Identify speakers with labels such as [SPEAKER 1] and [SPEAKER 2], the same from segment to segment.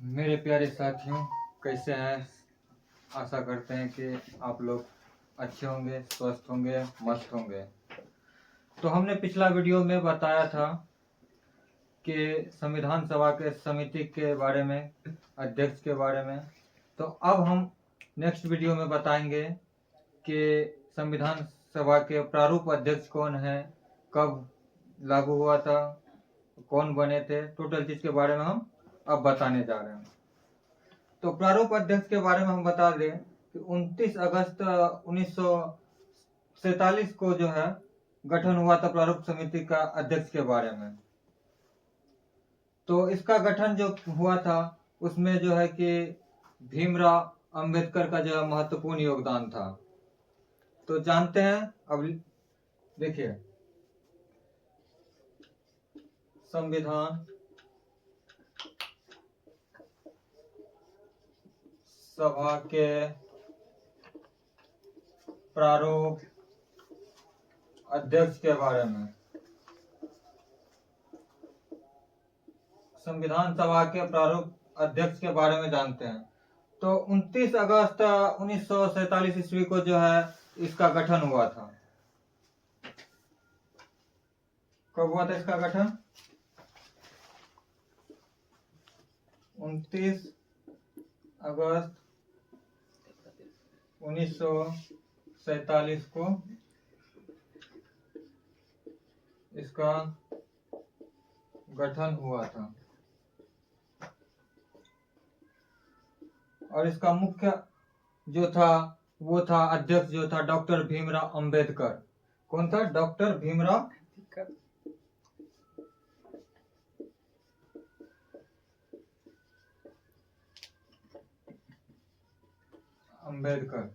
[SPEAKER 1] मेरे प्यारे साथियों, कैसे हैं? आशा करते हैं कि आप लोग अच्छे होंगे, स्वस्थ होंगे, मस्त होंगे। तो हमने पिछला वीडियो में बताया था कि संविधान सभा के समिति के बारे में, अध्यक्ष के बारे में। तो अब हम नेक्स्ट वीडियो में बताएंगे कि संविधान सभा के प्रारूप अध्यक्ष कौन है, कब लागू हुआ था, कौन बने थे, टोटल चीज के बारे में हम अब बताने जा रहे हैं। तो प्रारूप अध्यक्ष के बारे में हम बता दें कि 29 अगस्त 1947 को जो है गठन हुआ था प्रारूप समिति का अध्यक्ष के बारे में। तो इसका गठन जो हुआ था उसमें जो है कि भीमराव अंबेडकर का जो है महत्वपूर्ण योगदान था। तो जानते हैं, अब देखिए, संविधान सभा के प्रारूप अध्यक्ष के बारे में, संविधान सभा के प्रारूप अध्यक्ष के बारे में जानते हैं। तो 29 अगस्त 1947 ईस्वी को जो है इसका गठन हुआ था। कब हुआ था इसका गठन? 29 अगस्त 1947 को इसका गठन हुआ था और इसका मुख्य जो था वो था, अध्यक्ष जो था डॉक्टर भीमराव अंबेडकर। कौन था? डॉक्टर भीमराव अंबेडकर।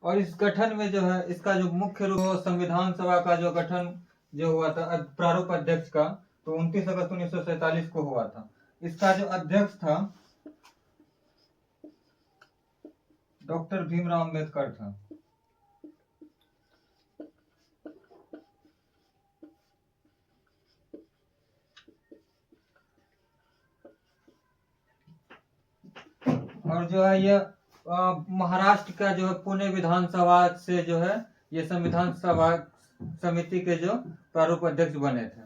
[SPEAKER 1] और इस गठन में जो है इसका जो मुख्य रूप, संविधान सभा का जो गठन जो हुआ था प्रारूप अध्यक्ष का, तो 29 अगस्त 1947 को हुआ था। इसका जो अध्यक्ष था डॉक्टर भीमराव अंबेडकर था। और जो है ये महाराष्ट्र का जो है पुणे विधानसभा से जो है ये संविधान सभा समिति के जो प्रारूप अध्यक्ष बने थे।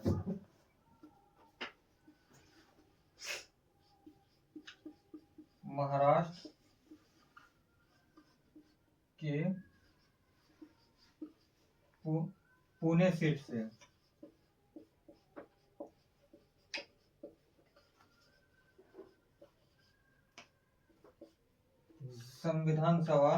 [SPEAKER 1] महाराष्ट्र के पुणे सीट से संविधान सभा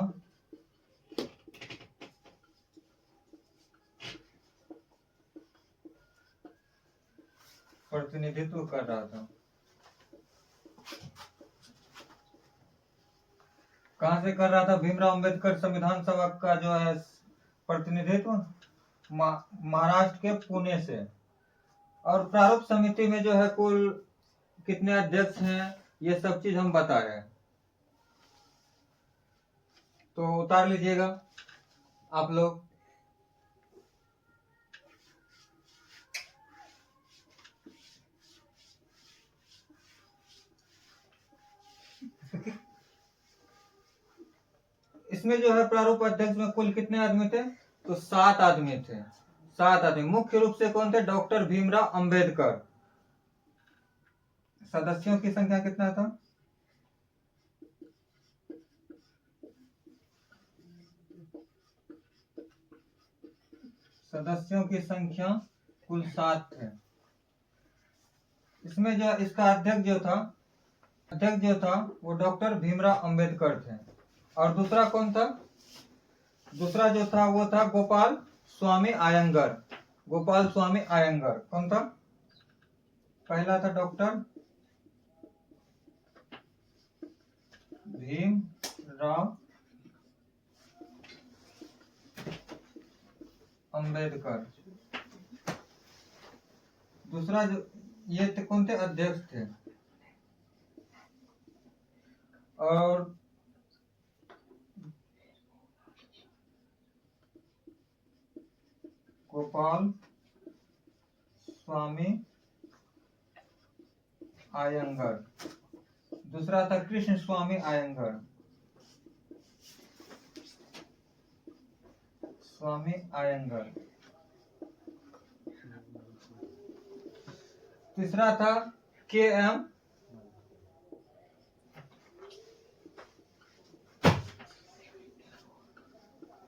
[SPEAKER 1] प्रतिनिधित्व कर रहा था। कहां से कर रहा था भीमराव अंबेडकर संविधान सभा का जो है प्रतिनिधित्व? महाराष्ट्र के पुणे से। और प्रारूप समिति में जो है कुल कितने अध्यक्ष हैं ये सब चीज हम बता रहे हैं, तो उतार लीजिएगा आप लोग। इसमें जो है प्रारूप अध्यक्ष में कुल कितने आदमी थे? तो 7 आदमी थे। 7 आदमी। मुख्य रूप से कौन थे? डॉक्टर भीमराव अंबेडकर। सदस्यों की संख्या कितना था? सदस्यों की संख्या कुल 7 थे। इसमें जो इसका अध्यक्ष जो था वो डॉक्टर भीमराव अंबेडकर थे। और दूसरा कौन था? दूसरा जो था वो था गोपाल स्वामी अयंगर। गोपाल स्वामी अयंगर कौन था? पहला था डॉक्टर भीमराव अंबेडकर। दूसरा जो ये थे, कौन थे? अध्यक्ष थे। और गोपाल स्वामी आयंगर, दूसरा था कृष्ण स्वामी आयंगर, स्वामी आयंगर, तीसरा था के.एम.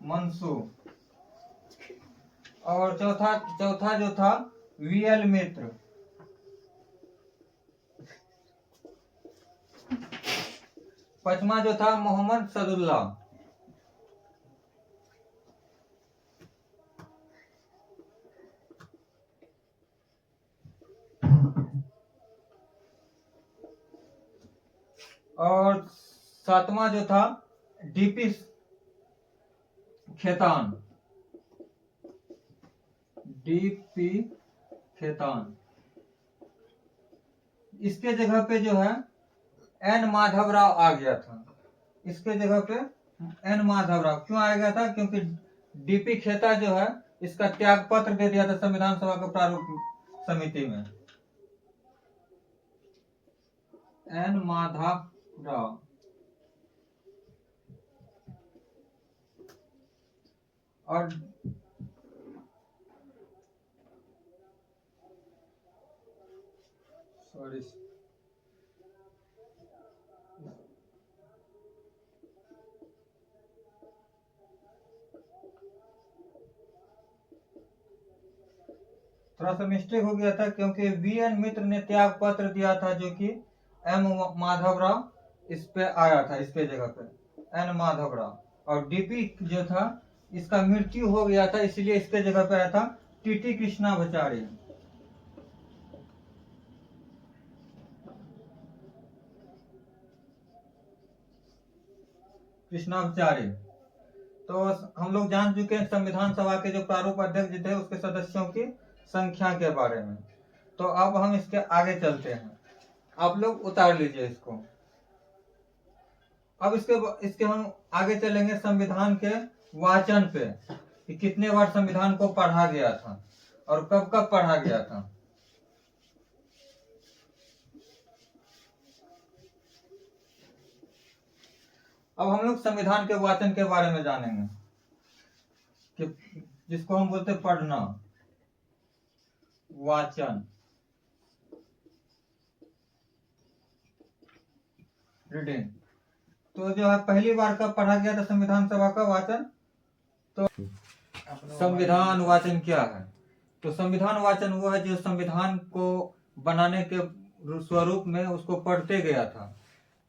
[SPEAKER 1] मनसू, और चौथा जो था वी.एल. मित्र, पांचवा जो था मोहम्मद सदुल्ला। और सातवां जो था डीपी खेतान, डीपी खेतान। इसके जगह पे जो है एन माधवराव आ गया था। इसके जगह पे एन माधवराव क्यों आ गया था? क्योंकि डीपी खेता जो है इसका त्याग पत्र दे दिया था संविधान सभा के प्रारूप समिति में। एन माधवराव और सॉरी थोड़ा सा मिस्टेक हो गया था, क्योंकि वी.एन. मित्र ने त्याग पत्र दिया था जो कि एम माधवराव इस पे आया था, इसके जगह पे एन माधवराव। और डीपी जो था इसका मृत्यु हो गया था, इसलिए इसके जगह पे आया था टीटी कृष्णाचार्य। कृष्णाचार्य। तो हम लोग जान चुके हैं संविधान सभा के जो प्रारूप अध्यक्ष थे उसके सदस्यों की संख्या के बारे में। तो अब हम इसके आगे चलते हैं। आप लोग उतार लीजिए इसको। अब इसके हम आगे चलेंगे संविधान के वाचन पे, कि कितने बार संविधान को पढ़ा गया था और कब कब पढ़ा गया था। अब हम लोग संविधान के वाचन के बारे में जानेंगे, कि जिसको हम बोलते पढ़ना, वाचन, रीडिंग। तो जो है पहली बार कब पढ़ा गया था संविधान सभा का वाचन? तो संविधान वाचन क्या है? तो संविधान वाचन वो है जो संविधान को बनाने के स्वरूप में उसको पढ़ते गया था,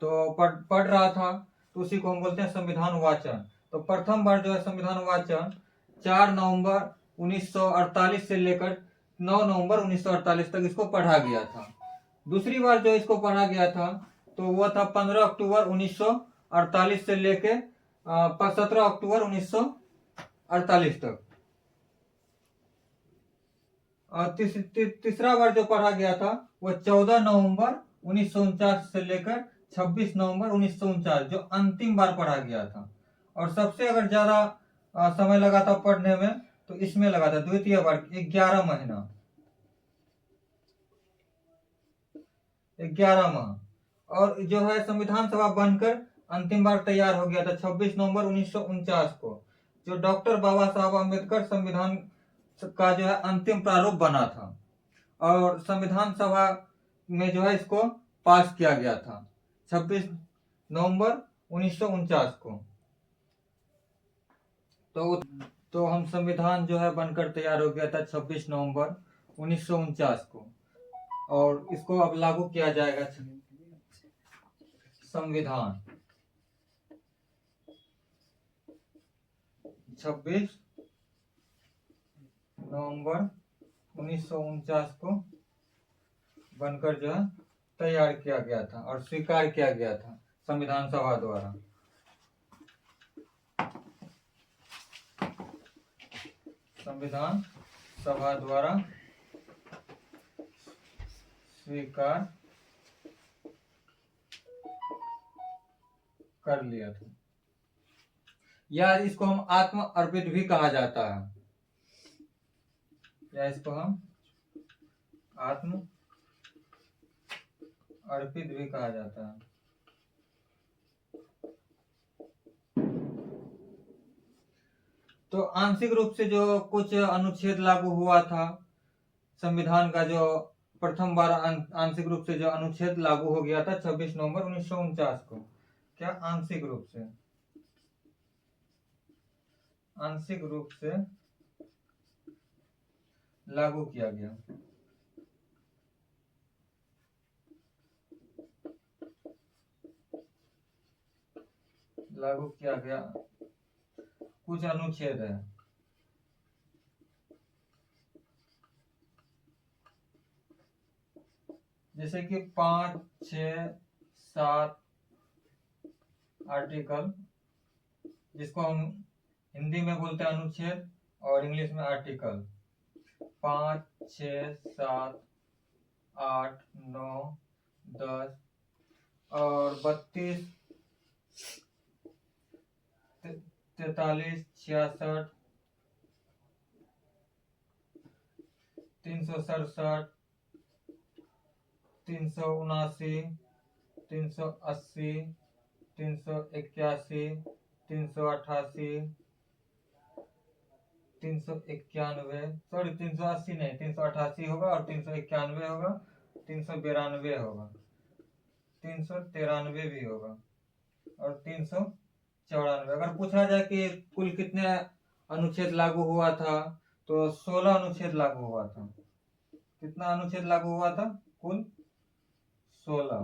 [SPEAKER 1] तो पढ़ रहा था, तो उसी को हम बोलते हैं संविधान वाचन। तो प्रथम बार जो है संविधान वाचन 4 नवंबर 1948 से लेकर 9 नवंबर 1948 तक इसको पढ़ा गया था। दूसरी बार जो इसको पढ़ा गया था तो वो था 15 अक्टूबर 1948 से लेकर 17 अक्टूबर 1948 तक। और तीसरा बार जो पढ़ा गया था वो 14 नवंबर 1949 से लेकर 26 नवंबर 1949, जो अंतिम बार पढ़ा गया था। और सबसे अगर ज्यादा समय लगा था पढ़ने में तो इसमें लगा था द्वितीय बार 11 महीना, 11 माह। और जो है संविधान सभा बनकर अंतिम बार तैयार हो गया था 26 नवंबर 1949 को, जो डॉक्टर बाबा साहब अम्बेडकर संविधान का जो है अंतिम प्रारूप बना था। और संविधान सभा में जो है इसको पास किया गया था 26 नवंबर 1949 को। तो हम संविधान जो है बनकर तैयार हो गया था 26 नवंबर 1949 को, और इसको अब लागू किया जाएगा। संविधान 26 नवंबर 1949 को बनकर जो है तैयार किया गया था और स्वीकार किया गया था संविधान सभा द्वारा। संविधान सभा द्वारा स्वीकार कर लिया था, या इसको हम आत्म अर्पित भी कहा जाता है, या इसको हम आत्म अर्पित भी कहा जाता है। तो आंशिक रूप से जो कुछ अनुच्छेद लागू हुआ था संविधान का, जो प्रथम बार आंशिक रूप से जो अनुच्छेद लागू हो गया था 26 नवंबर 1949 को। क्या आंशिक रूप से, आंशिक रूप से लागू किया गया। लागू किया गया कुछ अनुच्छेद है, जैसे कि 5, 6, 7 आर्टिकल, जिसको हम हिंदी में बोलते हैं अनुच्छेद और इंग्लिश में आर्टिकल। 5, 6, 7, 8, 9, 10 और 32, 43, 66, 367, 379, 380, 381, 388, 391, सॉरी 380 नहीं, 388 होगा और 391 होगा, 392 होगा, 393 भी होगा और 394। अगर पूछा जाए कि कुल कितने अनुच्छेद लागू हुआ था, तो 16 अनुच्छेद लागू हुआ था। कितना अनुच्छेद लागू हुआ था? कुल 16।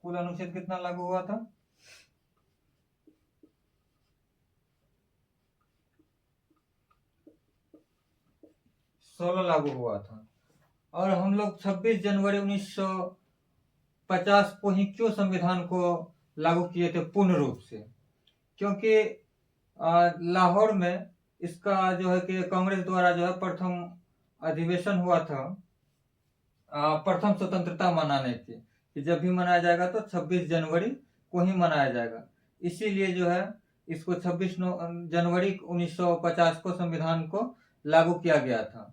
[SPEAKER 1] कुल अनुच्छेद कितना लागू हुआ था? 16 लागू हुआ था। और हम लोग 26 जनवरी 1950 को ही क्यों संविधान को लागू किए थे पूर्ण रूप से? क्योंकि लाहौर में इसका जो है कि कांग्रेस द्वारा जो है प्रथम अधिवेशन हुआ था, प्रथम स्वतंत्रता मनाने की, कि जब भी मनाया जाएगा तो 26 जनवरी को ही मनाया जाएगा। इसीलिए जो है इसको 26 जनवरी 1950 को संविधान को लागू किया गया था।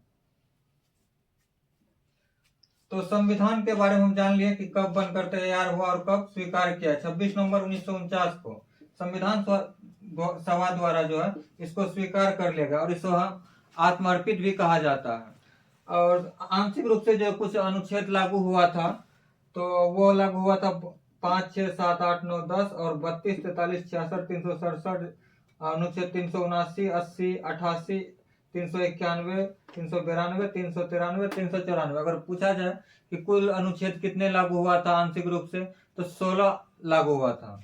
[SPEAKER 1] तो संविधान के बारे में हम जान लिए कि कब बनकर तैयार हुआ और कब स्वीकार किया। 26 नवंबर 1949 को संविधान सभा द्वारा जो है इसको स्वीकार कर लिया गया और इसको आत्मार्पित भी कहा जाता है। और आंशिक रूप से जो कुछ अनुच्छेद लागू हुआ था, तो वो लागू हुआ था 5, 6, 7, 8, 9, 10 और 32, 43, 66, 367, अनुच्छेद 379, 80, 88, 391, 392, 393, 394। अगर पूछा जाए कि कुल अनुच्छेद कितने लागू हुआ था आंशिक रूप से, तो 16 लागू हुआ था।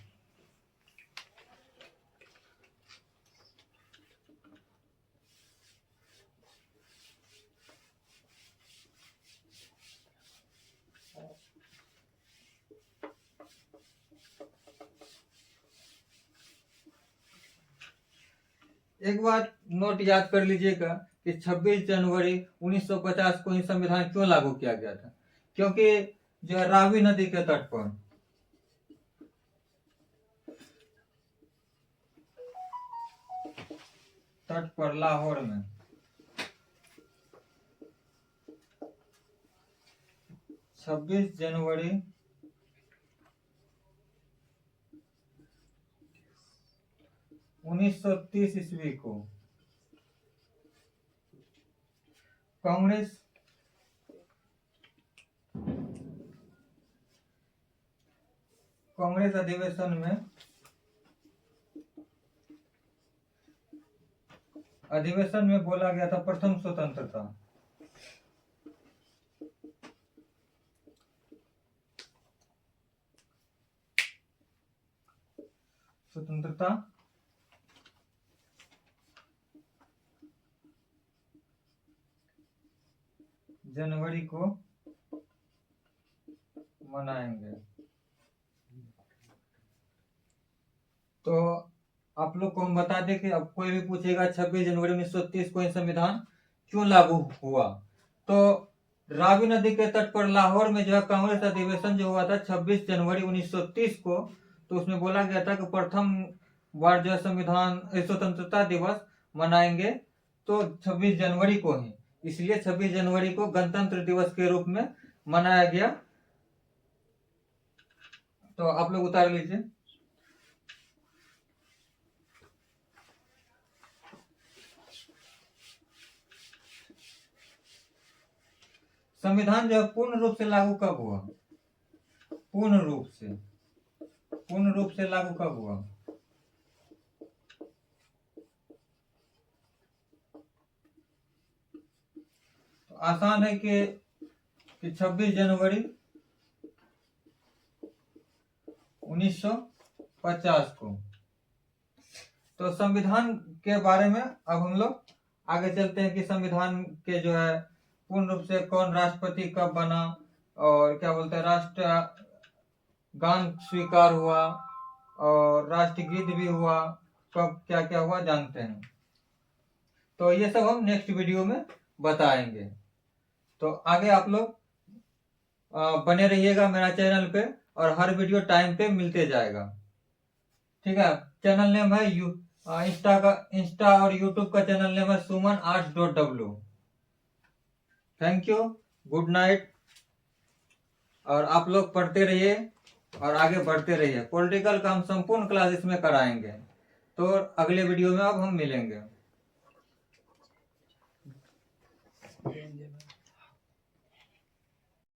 [SPEAKER 1] एक बात नोट याद कर लीजिएगा कि 26 जनवरी 1950 को ही संविधान क्यों लागू किया गया था? क्योंकि जो है रावी नदी के तट पर लाहौर में 26 जनवरी 1930 ईस्वी को कांग्रेस अधिवेशन में बोला गया था प्रथम स्वतंत्रता। जनवरी को मनाएंगे। तो आप लोग को हम बता दें कि अब कोई भी पूछेगा 26 जनवरी 1930 को संविधान क्यों लागू हुआ, तो रावी नदी के तट पर लाहौर में जो है कांग्रेस अधिवेशन जो हुआ था 26 जनवरी 1930 को, तो उसमें बोला गया था कि प्रथम बार जो है संविधान स्वतंत्रता दिवस मनाएंगे तो 26 जनवरी को ही, इसलिए 26 जनवरी को गणतंत्र दिवस के रूप में मनाया गया। तो आप लोग उतार लीजिए। संविधान जो है पूर्ण रूप से लागू कब हुआ? पूर्ण रूप से लागू कब हुआ? तो आसान है कि 26 जनवरी 1950 को। तो संविधान के बारे में अब हम लोग आगे चलते हैं कि संविधान के जो है पूर्ण रूप से कौन राष्ट्रपति कब बना, और क्या बोलते हैं राष्ट्र गान स्वीकार हुआ और राष्ट्रगीत भी हुआ, कब क्या क्या हुआ जानते हैं। तो ये सब हम नेक्स्ट वीडियो में बताएंगे। तो आगे आप लोग बने रहिएगा मेरा चैनल पे, और हर वीडियो टाइम पे मिलते जाएगा। ठीक है। चैनल नेम है इंस्टा और यूट्यूब का चैनल नेम है suman.w। Thank you, good night. और आप लोग पढ़ते रहिए और आगे बढ़ते रहिए। पॉलिटिकल का हम संपूर्ण क्लास इसमें कराएंगे। तो अगले वीडियो में अब हम मिलेंगे।